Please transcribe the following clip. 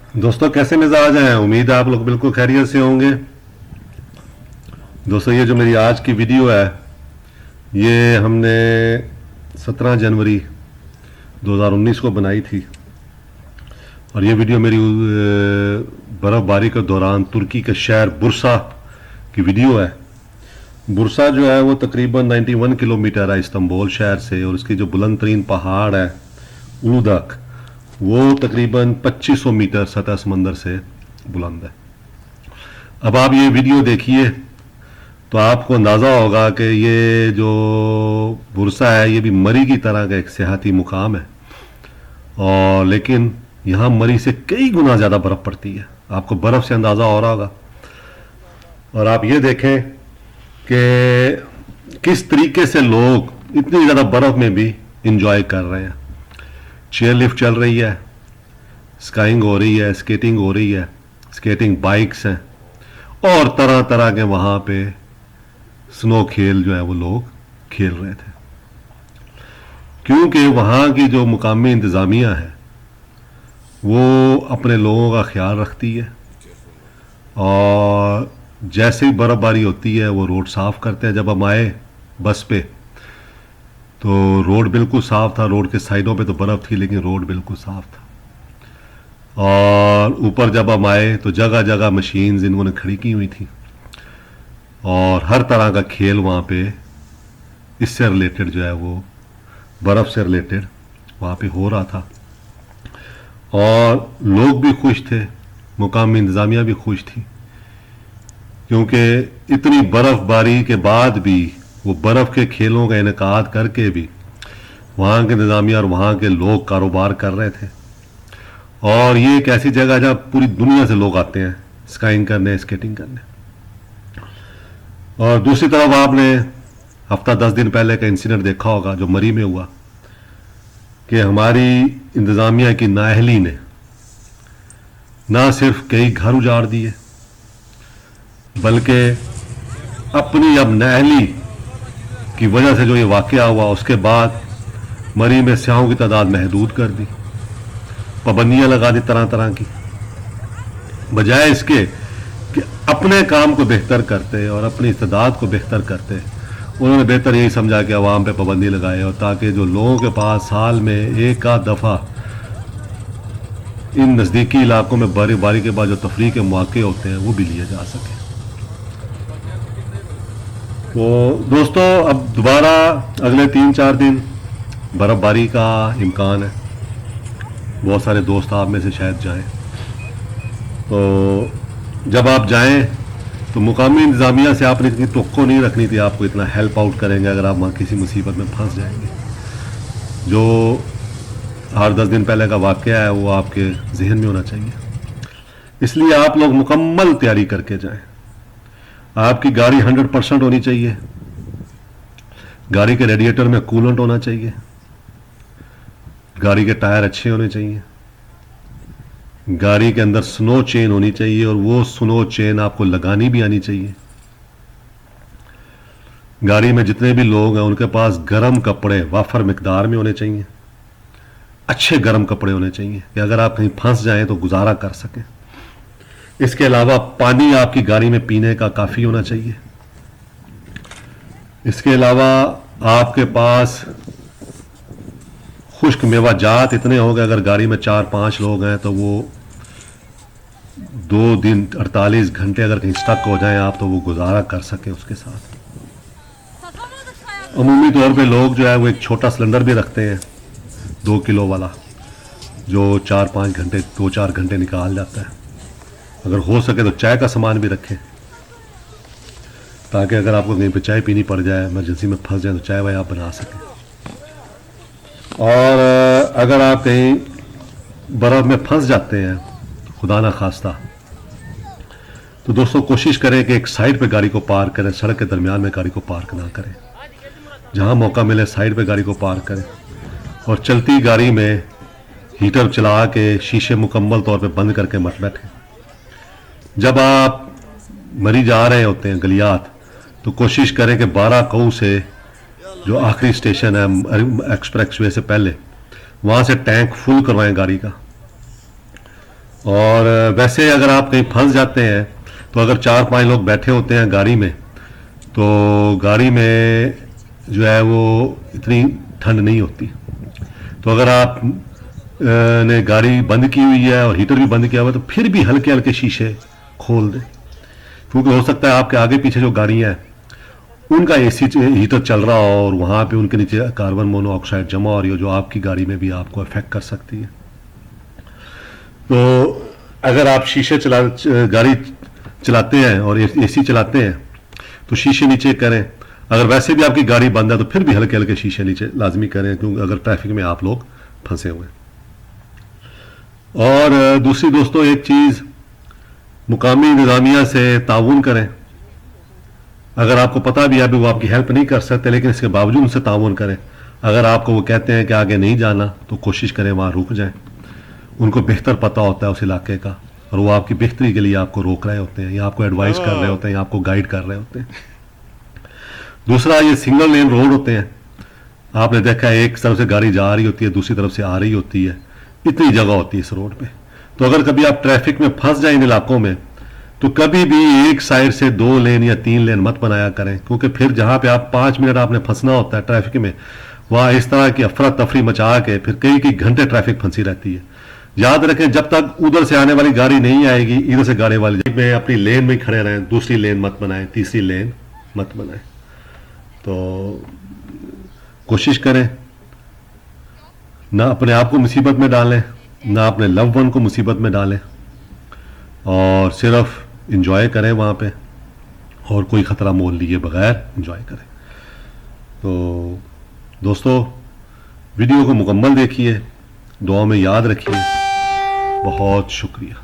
दोस्तों कैसे मिजाज हैं। उम्मीद है आप लोग बिल्कुल खैरियत से होंगे। दोस्तों ये जो मेरी आज की वीडियो है ये हमने 17 जनवरी 2019 को बनाई थी और ये वीडियो मेरी बर्फ़बारी के दौरान तुर्की के शहर बुरसा की वीडियो है। बुरसा जो है वो तकरीबन 91 किलोमीटर है इस्तांबुल शहर से और इसकी जो बुलंद तरीन पहाड़ है उलूदक वो तकरीबन 2500 मीटर सतह समंदर से बुलंद है। अब आप ये वीडियो देखिए तो आपको अंदाज़ा होगा कि ये जो बुरसा है ये भी मरी की तरह का एक सियाहती मुकाम है और लेकिन यहाँ मरी से कई गुना ज़्यादा बर्फ़ पड़ती है। आपको बर्फ़ से अंदाज़ा हो रहा होगा। और आप ये देखें कि किस तरीके से लोग इतनी ज़्यादा बर्फ़ में भी इंजॉय कर रहे हैं। चेयर लिफ्ट चल रही है, स्काइंग हो रही है, स्केटिंग हो रही है, स्केटिंग बाइक्स हैं और तरह तरह के वहाँ पे स्नो खेल जो है वो लोग खेल रहे थे, क्योंकि वहाँ की जो मुकामी इंतज़ामिया है वो अपने लोगों का ख्याल रखती है और जैसे ही बर्फ़बारी होती है वो रोड साफ़ करते हैं। जब हम आए बस पे तो रोड बिल्कुल साफ़ था, रोड के साइडों पे तो बर्फ़ थी लेकिन रोड बिल्कुल साफ़ था। और ऊपर जब हम आए तो जगह जगह मशीन्स इन्होंने खड़ी की हुई थी और हर तरह का खेल वहाँ पे इससे रिलेटेड जो है वो बर्फ़ से रिलेटेड वहाँ पे हो रहा था और लोग भी खुश थे, मुकामी इंतज़ामिया भी खुश थी, क्योंकि इतनी बर्फ़बारी के बाद भी वो बर्फ़ के खेलों का इनेकाद करके भी वहाँ के इंतज़ामिया और वहाँ के लोग कारोबार कर रहे थे। और ये एक ऐसी जगह जहाँ पूरी दुनिया से लोग आते हैं स्काइंग करने, स्केटिंग करने। और दूसरी तरफ आपने हफ्ता 10 दिन पहले का इंसिडेंट देखा होगा जो मरी में हुआ कि हमारी इंतज़ामिया की नाअहली ने ना सिर्फ कई घर उजाड़ दिए बल्कि अपनी अब नाअहली की वजह से जो ये वाक़या हुआ उसके बाद मरी में स्याहों की तादाद महदूद कर दी, पाबंदियाँ लगा दी तरह तरह की, बजाय इसके कि अपने काम को बेहतर करते और अपनी इस्तेदाद को बेहतर करते। उन्होंने बेहतर यही समझा कि अवाम पे पाबंदी लगाए और ताकि जो लोगों के पास साल में एक आध दफ़ा इन नज़दीकी इलाकों में बारी के बाद जो तफरीह के मौके होते हैं वो भी लिए जा सके। तो दोस्तों अब दोबारा अगले 3-4 दिन बर्फ़बारी का इम्कान है। बहुत सारे दोस्त आप में से शायद जाएं, तो जब आप जाएं तो मुकामी इंतज़ामिया से आपने इतनी तवक्को नहीं रखनी थी आपको इतना हेल्प आउट करेंगे अगर आप वहाँ किसी मुसीबत में फंस जाएंगे। जो 8-10 दिन पहले का वाक़या है वो आपके जहन में होना चाहिए, इसलिए आप लोग मुकम्मल तैयारी करके जाएं। आपकी गाड़ी 100% होनी चाहिए, गाड़ी के रेडिएटर में कूलेंट होना चाहिए, गाड़ी के टायर अच्छे होने चाहिए, गाड़ी के अंदर स्नो चेन होनी चाहिए और वो स्नो चेन आपको लगानी भी आनी चाहिए। गाड़ी में जितने भी लोग हैं उनके पास गर्म कपड़े वाफर मिकदार में होने चाहिए, अच्छे गर्म कपड़े होने चाहिए कि अगर आप कहीं फंस जाएं तो गुजारा कर सकें। इसके अलावा पानी आपकी गाड़ी में पीने का काफ़ी होना चाहिए। इसके अलावा आपके पास खुश्क मेवाजात इतने हो गए, अगर गाड़ी में 4-5 लोग हैं तो वो 2 दिन 48 घंटे अगर कहीं स्टक हो जाएं आप तो वो गुजारा कर सकें उसके साथ। अमूमी तौर पे लोग जो है वो एक छोटा सिलेंडर भी रखते हैं 2 किलो वाला जो 4-5 घंटे 2-4 घंटे निकाल जाता है। अगर हो सके तो चाय का सामान भी रखें ताकि अगर आपको कहीं पे चाय पीनी पड़ जाए, इमरजेंसी में फंस जाए तो चाय वाय आप बना सकें। और अगर आप कहीं बर्फ़ में फंस जाते हैं खुदा ना खास्ता तो दोस्तों कोशिश करें कि एक साइड पे गाड़ी को पार्क करें, सड़क के दरमियान में गाड़ी को पार्क ना करें। जहां मौका मिले साइड पे गाड़ी को पार्क करें और चलती गाड़ी में हीटर चला के शीशे मुकम्मल तौर पे बंद करके मत बैठें। जब आप मरी जा रहे होते हैं गलियात तो कोशिश करें कि 12 कऊ से जो आखिरी स्टेशन है एक्सप्रेस वे से पहले वहाँ से टैंक फुल करवाएं गाड़ी का और वैसे अगर आप कहीं फंस जाते हैं तो अगर 4-5 लोग बैठे होते हैं गाड़ी में, तो गाड़ी में जो है वो इतनी ठंड नहीं होती। तो अगर आप ने गाड़ी बंद की हुई है और हीटर भी बंद किया हुआ है, तो फिर भी हल्के हल्के शीशे खोल दें, क्योंकि हो सकता है आपके आगे पीछे जो गाड़ियाँ हैं उनका एसी हीटर चल रहा हो और वहाँ पे उनके नीचे कार्बन मोनोऑक्साइड जमा हो रही हो, जो आपकी गाड़ी में भी आपको अफेक्ट कर सकती है। तो अगर आप गाड़ी चलाते हैं और एसी चलाते हैं तो शीशे नीचे करें। अगर वैसे भी आपकी गाड़ी बंद है तो फिर भी हल्के हल्के शीशे नीचे लाजमी करें, क्योंकि अगर ट्रैफिक में आप लोग फंसे हुए हैं। और दूसरी दोस्तों एक चीज़, मुकामी इंतज़ामिया से ताउन करें। अगर आपको पता भी है अभी वो आपकी हेल्प नहीं कर सकते, लेकिन इसके बावजूद उनसे ताउन करें। अगर आपको वो कहते हैं कि आगे नहीं जाना तो कोशिश करें वहाँ रुक जाएं। उनको बेहतर पता होता है उस इलाके का और वो आपकी बेहतरी के लिए आपको रोक रहे होते हैं या आपको एडवाइस कर रहे होते हैं या आपको गाइड कर रहे होते हैं। दूसरा, ये सिंगल लेन रोड होते हैं। आपने देखा है एक तरफ से गाड़ी जा रही होती है, दूसरी तरफ से आ रही होती है, इतनी जगह होती है इस रोड पे। तो अगर कभी आप ट्रैफिक में फंस जाए इन इलाकों में, तो कभी भी एक साइड से 2 लेन या 3 लेन मत बनाया करें, क्योंकि फिर जहां पे आप 5 मिनट आपने फंसना होता है ट्रैफिक में, वहां इस तरह की अफरा तफरी मचा के फिर कई कई घंटे ट्रैफिक फंसी रहती है। याद रखें, जब तक उधर से आने वाली गाड़ी नहीं आएगी, इधर से गाड़ी वाली में अपनी लेन में खड़े रहें। दूसरी लेन मत बनाएं, तीसरी लेन मत बनाएं। तो कोशिश करें ना अपने आप को मुसीबत में डालें, ना अपने लव वन को मुसीबत में डालें, और सिर्फ इंजॉय करें वहाँ पे, और कोई ख़तरा मोल लिए बगैर इंजॉय करें। तो दोस्तों, वीडियो को मुकम्मल देखिए, दुआ में याद रखिए। बहुत शुक्रिया।